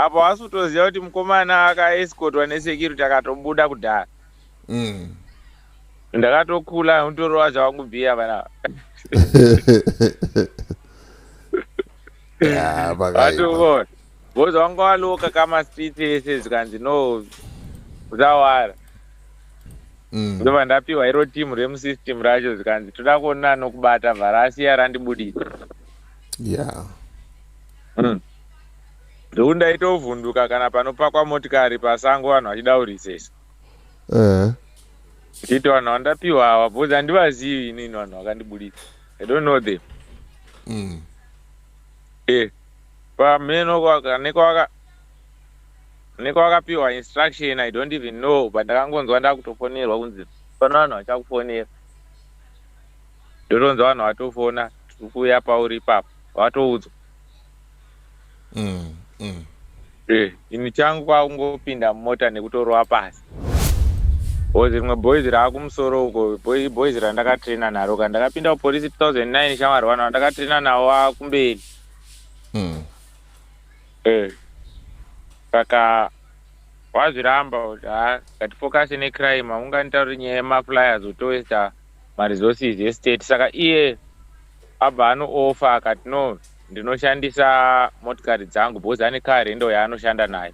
Apo asutoziva kuti mukomana akaescotwa nesecurity akatobuda kudhara. Ndakatokula utorova zvawakubhiya bana. Atova. Boza wanga waloka kama street ese zikanzi no uzawara. Ndova ndapiwa iro team remusystem racho zikanzi toda kuona nokubata vharasi yarandibudisa. Yeah. Ndoundaitovhunduka kana panopakwa motikari pasango vanhu vachidaurisesa. Ndichiti vanhu vandapiwa ava bhozi handivazivi inini vanhu vakandibudisa. I don't know them. Pameno nekwakapiwa instruction I don't even know, but ndakangonzwa ndakutofonerwa kunzi pana vanhu vachakufonera. Ndotonzwa vanhu vatofona kuuya pauri ipapo watoudzwa. Ini changu kwakungopinda mumota nekutorova pasi. Bozi rimwe boys raakumusoro uko boys randakatraina naro kana ndakapinda kupolisi 2009 shamwari vanhu vandakatraina navo vakumberi. Saka wazviramba kuti ngatifokase necrime haunganitauri nyaya yemaflyers utowesta maresources estate. Saka iye abva anoofa akati no ndinoshandisa motikari dzangu bhozi ane kari ndo yaanoshanda nayo.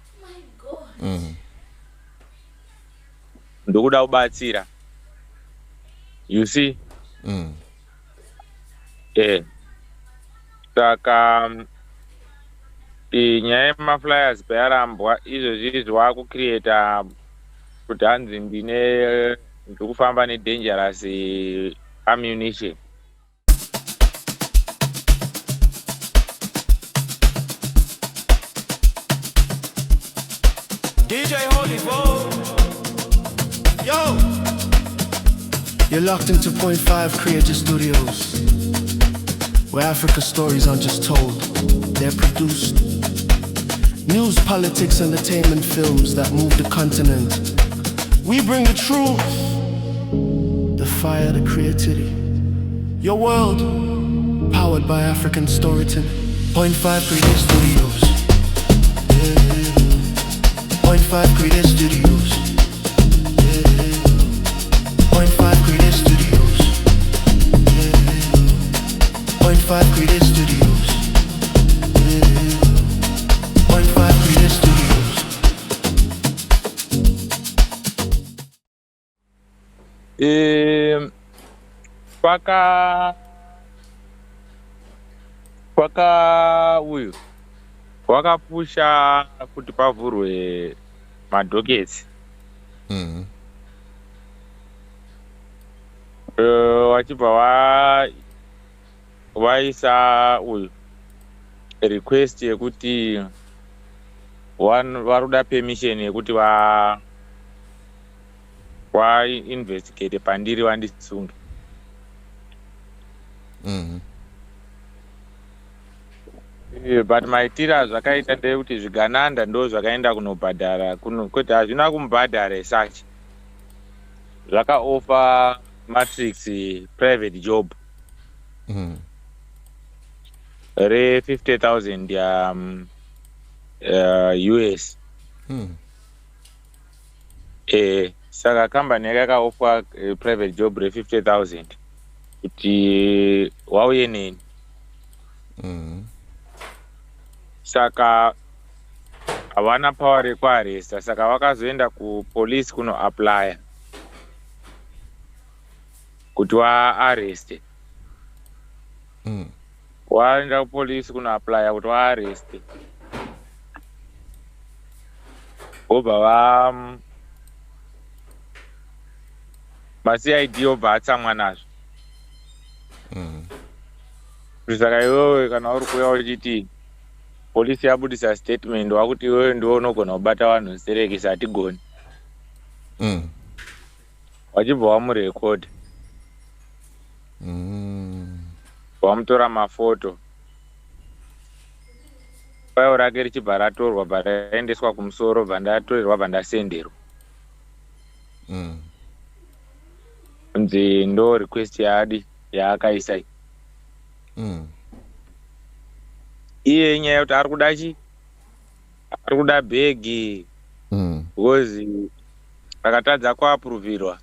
Ndokuda kubatsira. You see? Saka nyaya yemaflyers payarambwa izvozvi zvaakucreata kuti hanzi ndikufamba nedangerous ammunition. DJ Holy Boy. Yo! You're locked into .5 Creative Studios, where Africa's stories aren't just told, they're produced. News, politics, entertainment, films that move the continent. We bring the truth, the fire, the creativity. Your world, powered by African storytelling. .5 Creative Studios. 0.5 Creative Studios. 0.5 Creative Studios. 0.5 Creative Studios. 0.5 Creative Studios. Paka uyu wakapusha kuti pavhurwe madhoketsi. Wachibva waisa uyu request yekuti varuda permission yekuti investigate pandiri vandisunge. But maitira zvakaita ndekuti zvigananda ndo zvakaenda kunobhadhara kwete hazvina kumubhadhara sachi. Zvakaoffer Matrix private job re 50,000 US. Saka company yakaoffer private job re 50,000 kuti wauye neni. Saka havana power rekuarresta, saka vakazoenda kupolisi kunoapply kuti vaarreste. Waenda kupolisi kunoapply kuti vaarreste. Obva maCID obva atsamwa nazvo. Saka iwewe kana uri kuuya uchiti polisi yabudisa statement wakuti iwewe ndiwe unogona kubata vanhu serekisa hatigoni. Wachibva wamurecord. Wamutora mafoto. Failo rake richibva ratorwa bva raendeswa kumusoro bva ndatorerwa bva ndasenderwa. Kunzi ndo request yaakaisa. Iye nyaya yekuti ari kuda chi ari kuda bhegi because akatadza kuapuruvirwa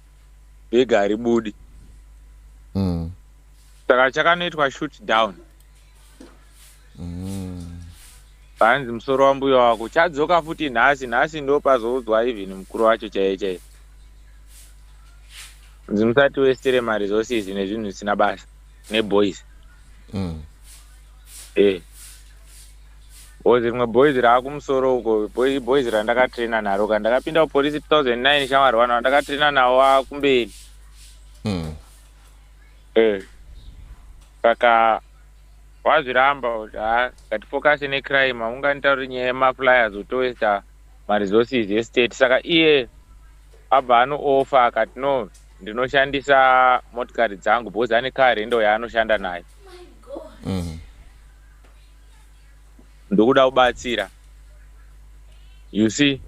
bhegi haribudi. Saka chakanoitwa shoot down. Panzi musoro wambuya wako chadzoka futi nhasi ndo pazoudzwa even mukuru wacho chaiye. Musati westere maresources nezvinhu zvisina basa neboys. Bozi rimwe boys raakumusoro uko boys randakatraina naro kana ndakapinda kupolisi 2009 shamwari wana ndakatraina nawo akumberi. Saka wazviramba kuti ngatifokase necrime haunganitauri nyaya yemaflyers utowesta maresources estate. Saka iye abva anoofa akati no ndinoshandisa motikari dzangu bhozi ane car rendo yaanoshanda nayo. Ndokuda kubatsira. You see?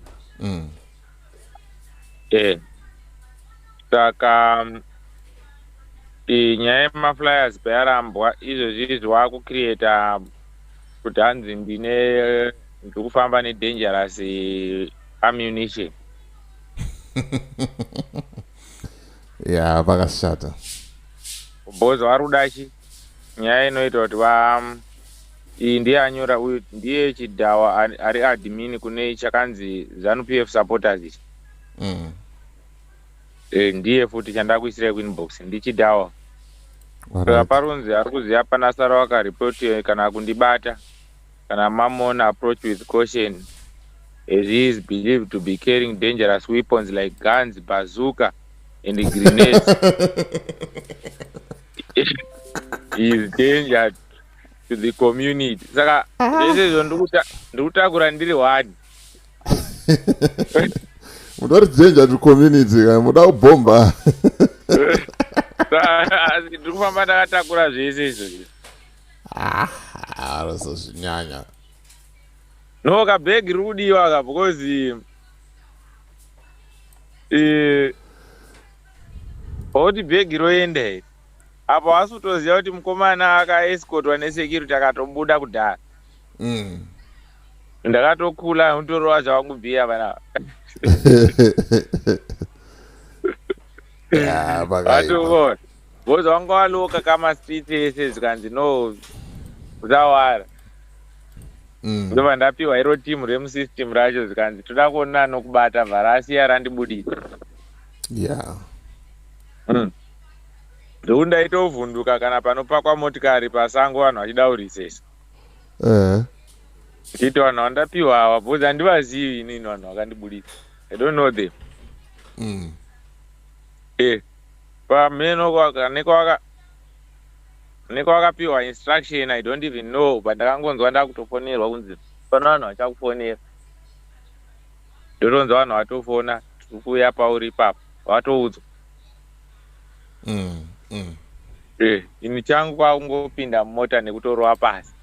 Saka nyaya yemaflyers payarambwa izvozvi zvaakucreata kuti hanzi ndiri kufamba nedangerous ammunition. Ya vakashata. Bhozi vari kudachi nyaya inoita kuti iyi ndiye anyora uyu ndiye chidhawa ari admin kune chakanzi ZANU-PF supporters ichi. Ndiye futi chandakuisirai kuinbox ndichidhawa. Saka parunzi ari kuziva pana Saruwaka report kana kundibata kana mamona approach with caution as he is believed to be carrying dangerous weapons like guns, bazooka and grenades. He is danger to the community. Saka izvo ndikutakura ndiri wani. Mudari danger to community muda kubomba. Ndiri kufamba ndakatakura zvese izvozvo. Arasozvinyanya. No, kabhegi riri kudiwa ka because pauti bhegi roenda here apo hasi kutoziva kuti mukomana akaescotwa nesecurity akatobuda kudhara. Ndakatokula utorova zvavangubhiya vanava. Vatokona bhozi vanga valoka kamastreet ese zvikanzi no usawara. Ndobva ndapiwa iro timu remusystem racho zvikanzi toda kuona nokubata vharasiya randibudisa. Ndokuti ndaitovhunduka kana panopakwa motikari pasango vanhu vachida kurisesa. Chiti vanhu vandapiwa ava bhozi handivazivi inini vanhu vakandibudisa. I don't know them. Pameno nekwakapiwa instruction I don't even know, but ndakangonzwa ndakutofonerwa kunzi pana vanhu vachakufonera. Ndotonzwa vanhu vatofona tiri kuuya pauri ipapo watoudzwa. Ini changu kwakungopinda mumota nekutorova pasi.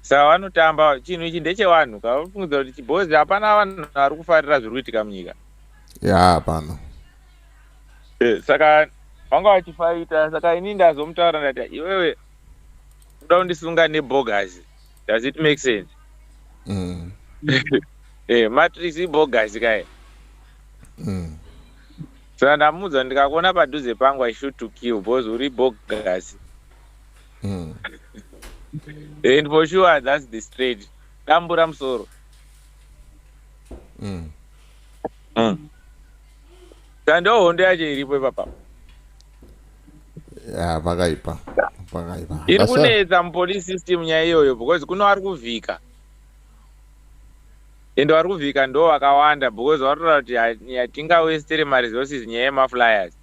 Saka vanotamba chinhu ichi ndechevanhu kavafungidza kuti chibhozi hapana vanhu vari kufarira zviri kuitika munyika. Hapana. Saka vanga vachifaita. Saka ini ndazomutaura ndati iwewe kuda kundisunga nebogus. Does it make sense? Matrix ibogus kaya. Saka ndamuudza ndikakuona padhuze pangu I shoot to kill bhozi uri bogus. And for sure that's the straight. Dambura musoro. Saka ndo hondo yacho iripo ipapa. Vakaipa. Iri kunetsa mupolice system nyaya iyoyo because kuno vari kuvhika. Ende vari kuvhika ndo vakawanda because vatoda kuti hatingawestere maresources nyaya yemaflyers.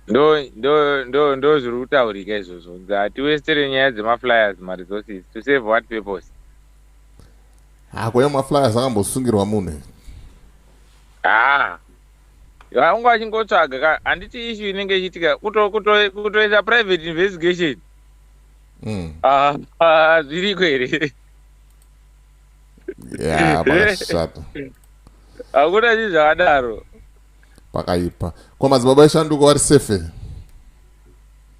Ndo zviri kutaurika izvozvo. Hatiwestere nyaya dzemaflyers maresources to save what purpose? Kwaya maflyers akambosungirwa munhu. Vangu vachingotsvaga handiti issue inenge ichiitika kutoisa private investigation. Zviriko here? Vakashata. Hakuna chinhu zvakadaro. pakaipa. Kwa madzibaba eshanduka wari safe.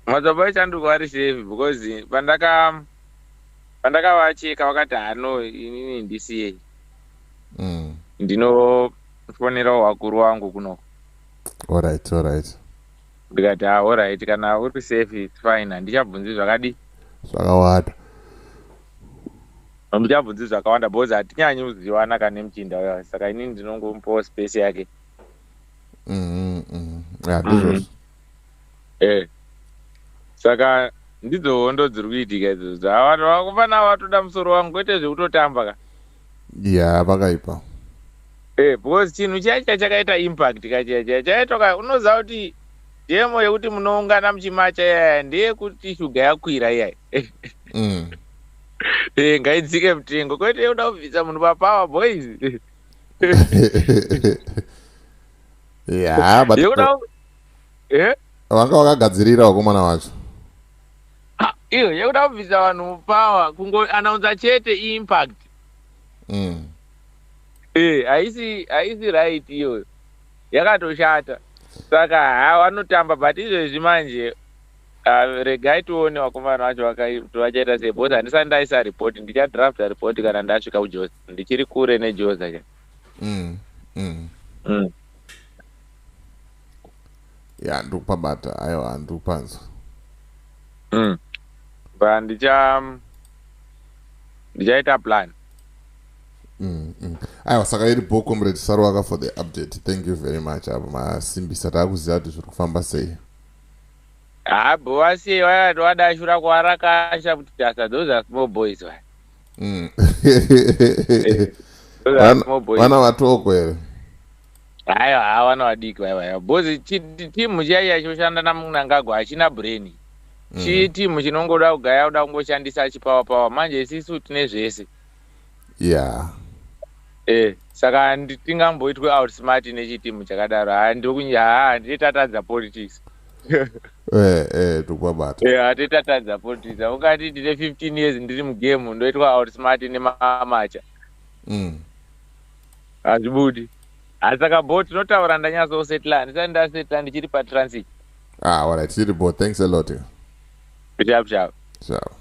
Madzibaba eshanduka wari safe because pandakavacheka vakati hano inini ndisiyei. Ndinofonerawo wakuru wangu kuno. Alright. Ndikati alright kana uri safe it's fine handichabvunzi zvakadi. Zvakawanda. Handichabvunzi zvakawanda because hatinyanyi kuziwana kana muchinda saka inini ndinongomupawo space yake. Ndizvo. Saka ndidzo hondo dziri kuitika idzodzo. Vanhu vakufana vatoda musoro wangu kwete zvekutotamba ka. Yeah, pakaipa. Because chinhu chacho chakaita impact chaitoka unoziva kuti demo yekuti munoungana muchimacha yaya ndeyekuti shuga yakwira iyai. Ngaidzike mutengo kwete yoda kubvisa munhu papower boys. Yeah, but vanga vakagadzirira wakomana wacho. Iyo yekuda kubvisa vanhu power kungoanaunza chete impact. Haisi right iyo yakatoshata. Saka vanotamba but izvezvi manje regai tione wakomana vacho vachaita sei because handisati ndaisa report. Ndichadrafta report kana ndasvika kuJozi. Ndichiri kure neJozi acha. Ya ndikupabata aiwa ndikupanzwa. But ndichaita plan. Aiwa saka iri book comrade Saruwaka for the update. Thank you very much. Masimbisa takuziva kuti zviri kufamba sei. Bhowasi wadashura kwarakasha kuti those are small boys. Vana vatoko here. Aiwa vana vadiki vaiva. Bozi timu chaiya choshanda naMunangagwa hachina brain. Timu chinongoda kugaya kuda kungoshandisa chipawa manje isisu tine zvese. Yeah. Saka tingamboitwe outsmart nechitimu chakadaro. Handitatadza politics. Tukubata. Hatitatadza politics. Ungati ndine 15 years ndiri mugame ndoitwa outsmart nemamacha. Hazvibudi. Saka bo tinotaura ndanyatsosetla handisati ndasetla ndichiri patransit. Alright, Siribo, thanks a lot. Ciao. Ciao.